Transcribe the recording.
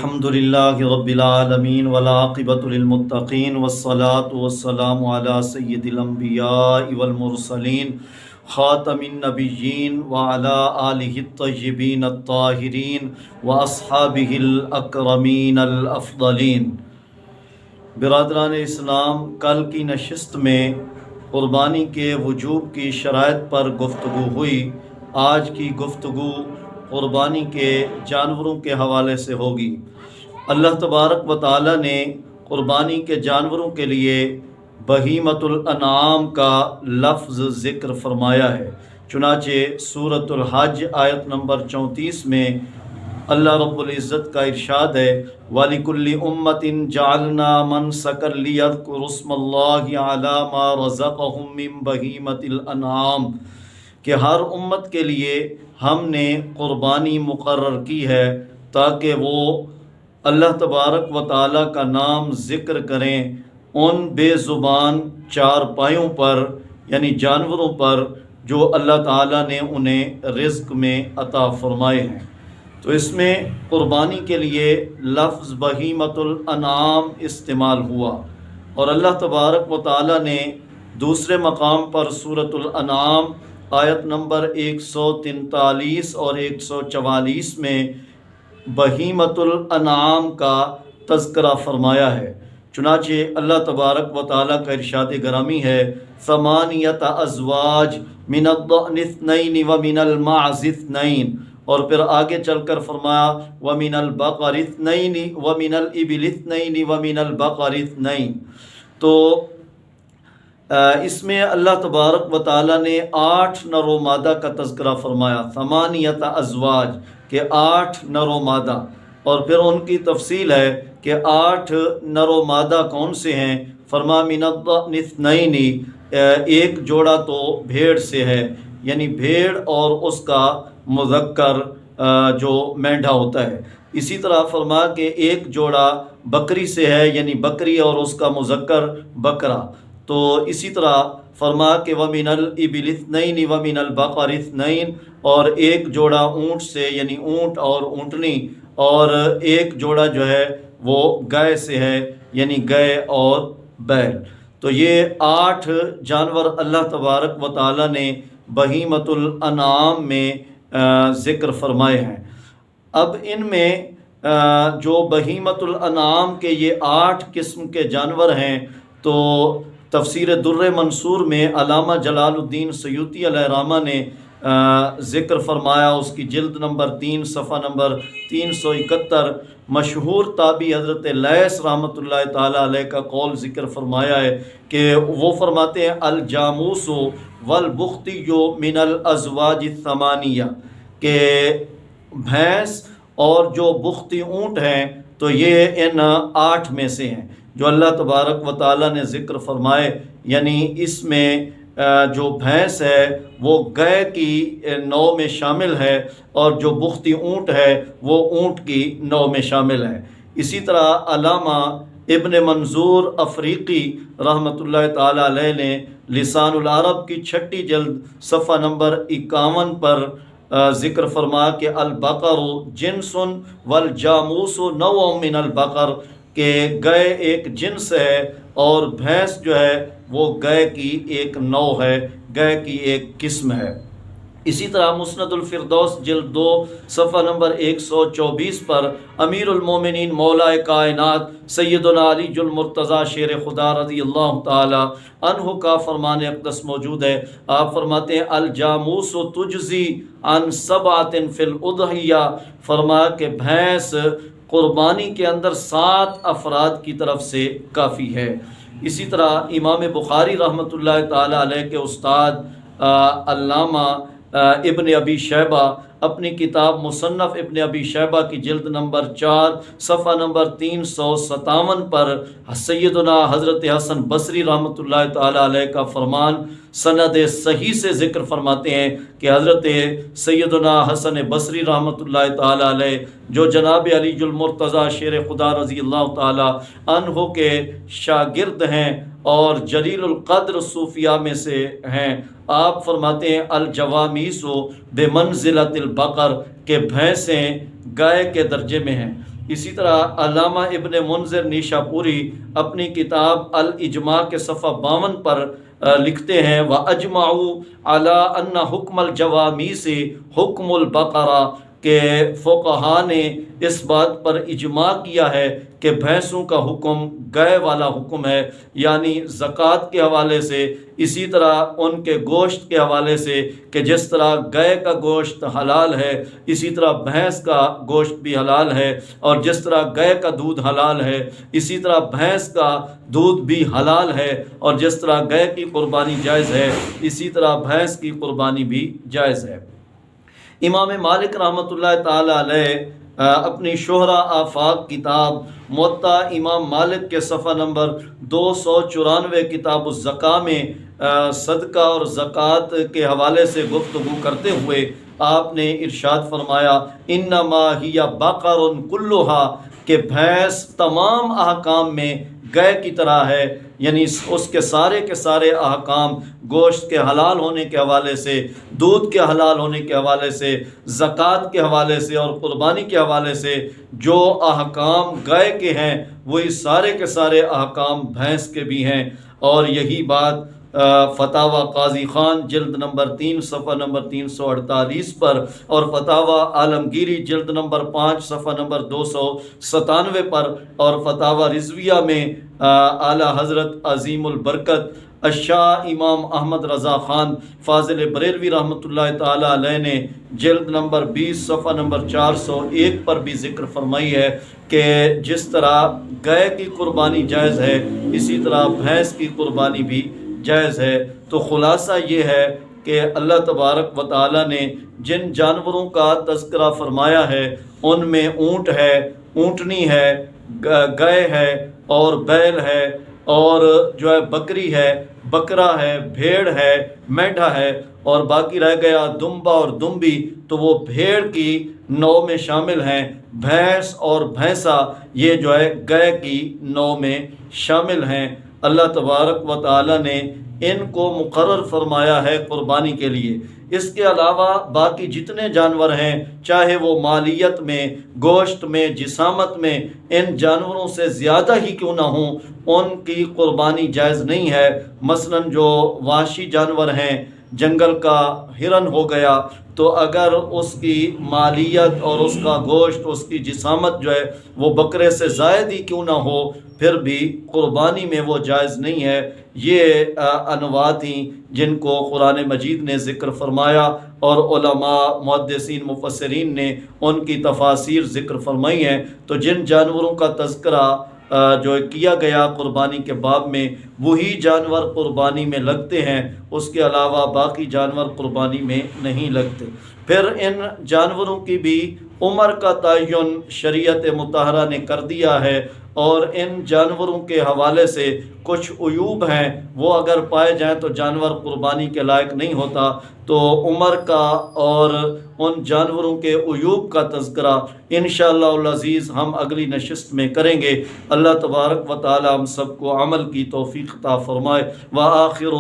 الحمد للہ رب العالمین والعاقبۃ للمتقین والصلاة والسلام علی سید الانبیاء والمرسلین خاتم النبیین وعلی آلہ الطیبین الطاہرین واصحابہ الاکرمین الافضلین۔ برادران اسلام، کل کی نشست میں قربانی کے وجوب کی شرائط پر گفتگو ہوئی۔ آج کی گفتگو قربانی کے جانوروں کے حوالے سے ہوگی۔ اللہ تبارک و تعالی نے قربانی کے جانوروں کے لیے بہیمۃ الانعام کا لفظ ذکر فرمایا ہے۔ چنانچہ سورۃ الحج آیت نمبر 34 میں اللہ رب العزت کا ارشاد ہے وَلِكُلِّ أُمَّةٍ جَعَلْنَا مَنسَكًا لِيَذْكُرُوا اسْمَ اللَّهِ عَلَى مَا رَزَقَهُم مِّن بَهِيمَةِ الْأَنْعَامِ کہ ہر امت کے لیے ہم نے قربانی مقرر کی ہے تاکہ وہ اللہ تبارک و تعالیٰ کا نام ذکر کریں ان بے زبان چار پایوں پر، یعنی جانوروں پر جو اللہ تعالیٰ نے انہیں رزق میں عطا فرمائے ہیں۔ تو اس میں قربانی کے لیے لفظ بہیمۃ الانعام استعمال ہوا، اور اللہ تبارک و تعالیٰ نے دوسرے مقام پر سورۃ الانعام آیت نمبر 143 اور 144 میں بہیمۃ الانعام کا تذکرہ فرمایا ہے۔ چنانچہ اللہ تبارک و تعالیٰ کا ارشاد گرامی ہے ثمانیۃ ازواج من الضأن اثنین ومن المعز اثنین، اور پھر آگے چل کر فرمایا ومن البقر اثنین ومن الابل اثنین ومن البقر اثنین۔ تو اس میں اللہ تبارک و تعالیٰ نے 8 نر و مادہ کا تذکرہ فرمایا، ثمانیۃ ازواج کہ 8 نر و مادہ، اور پھر ان کی تفصیل ہے کہ 8 نر و مادہ کون سے ہیں۔ فرما من الضأن اثنین، ایک جوڑا تو بھیڑ سے ہے، یعنی بھیڑ اور اس کا مذکر جو مینڈھا ہوتا ہے۔ اسی طرح فرما کہ ایک جوڑا بکری سے ہے، یعنی بکری اور اس کا مذکر بکرا۔ تو اسی طرح فرما کہ وَمِنَ الْإِبِلِ اثْنَيْنِ وَمِنَ الْبَقَرِ اثْنَيْنِ، اور ایک جوڑا اونٹ سے، یعنی اونٹ اور اونٹنی، اور ایک جوڑا جو ہے وہ گائے سے ہے، یعنی گائے اور بیل۔ تو یہ 8 جانور اللہ تبارک و تعالیٰ نے بہیمۃ الانعام میں ذکر فرمائے ہیں۔ اب ان میں جو بہیمۃ الانعام کے یہ 8 قسم کے جانور ہیں، تو تفسیر در منصور میں علامہ جلال الدین سیوطی علیہ رحمہ نے ذکر فرمایا، اس کی جلد نمبر 3 صفحہ نمبر 371، مشہور تابعی حضرت لیث رحمۃ اللہ تعالیٰ علیہ کا قول ذکر فرمایا ہے کہ وہ فرماتے ہیں الجاموس والبختی من الازواج الثمانیہ، کہ بھینس اور جو بختی اونٹ ہیں تو یہ ان 8 میں سے ہیں جو اللہ تبارک و تعالیٰ نے ذکر فرمائے۔ یعنی اس میں جو بھینس ہے وہ گائے کی نوع میں شامل ہے، اور جو بختی اونٹ ہے وہ اونٹ کی نوع میں شامل ہے۔ اسی طرح علامہ ابن منظور افریقی رحمۃ اللہ تعالیٰ علیہ نے لسان العرب کی 6 جلد صفحہ نمبر 51 پر ذکر فرما کہ البقر جنس والجاموس نوع من البقر، کہ گائے ایک جنس ہے اور بھینس جو ہے وہ گائے کی ایک نوع ہے، گائے کی ایک قسم ہے۔ اسی طرح مسند الفردوس جلد 2 صفحہ نمبر 124 پر امیر المومنین مولا کائنات سیدنا علی المرتضیٰ شیر خدا رضی اللہ تعالی عنہ کا فرمان اقدس موجود ہے۔ آپ فرماتے ہیں الجاموس تجزی عن 7 فی الاضحیہ، فرمایا کہ بھینس قربانی کے اندر 7 افراد کی طرف سے کافی ہے۔ اسی طرح امام بخاری رحمۃ اللہ تعالی علیہ کے استاد علامہ ابن ابی شیبہ اپنی کتاب مصنف ابن ابی شیبہ کی جلد نمبر 4 صفحہ نمبر 357 پر سیدنا حضرت حسن بصری رحمۃ اللہ تعالی علیہ کا فرمان سند صحیح سے ذکر فرماتے ہیں کہ حضرت سیدنا حسن بصری رحمۃ اللہ تعالی علیہ جو جناب علی المرتضیٰ شیر خدا رضی اللہ تعالی عنہ کے شاگرد ہیں اور جلیل القدر صوفیاء میں سے ہیں، آپ فرماتے ہیں الجوامیس بمنزلۃ البقر، کہ بھینسیں گائے کے درجے میں ہیں۔ اسی طرح علامہ ابن منذر نیشاپوری اپنی کتاب الاجماع کے صفحہ 52 پر لکھتے ہیں وَأَجْمَعُوا عَلَىٰ أَنَّ حُکْمَ الْجَوَامِيسِ حُکْمُ الْبَقَرَةِ کہ فقہا نے اس بات پر اجماع کیا ہے کہ بھینسوں کا حکم گائے والا حکم ہے، یعنی زکوٰۃ کے حوالے سے، اسی طرح ان کے گوشت کے حوالے سے کہ جس طرح گائے کا گوشت حلال ہے اسی طرح بھینس کا گوشت بھی حلال ہے، اور جس طرح گائے کا دودھ حلال ہے اسی طرح بھینس کا دودھ بھی حلال ہے، اور جس طرح گائے کی قربانی جائز ہے اسی طرح بھینس کی قربانی بھی جائز ہے۔ امام مالک رحمۃ اللہ تعالی علیہ اپنی شہرہ آفاق کتاب موطا امام مالک کے صفحہ نمبر 294 کتاب الزکاة میں صدقہ اور زکوٰۃ کے حوالے سے گفتگو کرتے ہوئے آپ نے ارشاد فرمایا انما ہی بقر کلھا کہ بھینس تمام احکام میں گائے کی طرح ہے، یعنی اس کے سارے احکام گوشت کے حلال ہونے کے حوالے سے، دودھ کے حلال ہونے کے حوالے سے، زکوٰۃ کے حوالے سے اور قربانی کے حوالے سے جو احکام گائے کے ہیں وہی سارے کے سارے احکام بھینس کے بھی ہیں۔ اور یہی بات فتاوی قاضی خان جلد نمبر 3 صفحہ نمبر 348 پر، اور فتاوی عالمگیری جلد نمبر 5 صفحہ نمبر 297 پر، اور فتاوی رضویہ میں اعلیٰ حضرت عظیم البرکت الشاہ امام احمد رضا خان فاضل بریلوی رحمۃ اللہ تعالی علیہ نے جلد نمبر 20 صفحہ نمبر 401 پر بھی ذکر فرمائی ہے کہ جس طرح گائے کی قربانی جائز ہے اسی طرح بھینس کی قربانی بھی جائز ہے۔ تو خلاصہ یہ ہے کہ اللہ تبارک و تعالی نے جن جانوروں کا تذکرہ فرمایا ہے ان میں اونٹ ہے، اونٹنی ہے، گائے ہے اور بیل ہے، اور جو ہے بکری ہے، بکرا ہے، بھیڑ ہے، میڈھا ہے، اور باقی رہ گیا دمبا اور دمبی تو وہ بھیڑ کی نو میں شامل ہیں۔ بھینس اور بھینسا یہ جو ہے گائے کی نو میں شامل ہیں۔ اللہ تبارک و تعالی نے ان کو مقرر فرمایا ہے قربانی کے لیے۔ اس کے علاوہ باقی جتنے جانور ہیں چاہے وہ مالیت میں، گوشت میں، جسامت میں، ان جانوروں سے زیادہ ہی کیوں نہ ہوں ان کی قربانی جائز نہیں ہے۔ مثلا جو وحشی جانور ہیں، جنگل کا ہرن ہو گیا، تو اگر اس کی مالیت اور اس کا گوشت، اس کی جسامت جو ہے وہ بکرے سے زائد ہی کیوں نہ ہو پھر بھی قربانی میں وہ جائز نہیں ہے۔ یہ انواع تھیں جن کو قرآن مجید نے ذکر فرمایا، اور علماء محدثین مفسرین نے ان کی تفاسیر ذکر فرمائی ہیں۔ تو جن جانوروں کا تذکرہ جو کیا گیا قربانی کے باب میں وہی جانور قربانی میں لگتے ہیں، اس کے علاوہ باقی جانور قربانی میں نہیں لگتے۔ پھر ان جانوروں کی بھی عمر کا تعین شریعت مطہرہ نے کر دیا ہے، اور ان جانوروں کے حوالے سے کچھ عیوب ہیں، وہ اگر پائے جائیں تو جانور قربانی کے لائق نہیں ہوتا۔ تو عمر کا اور ان جانوروں کے عیوب کا تذکرہ انشاءاللہ العزیز ہم اگلی نشست میں کریں گے۔ اللہ تبارک و تعالی ہم سب کو عمل کی توفیق عطا فرمائے۔ وآخر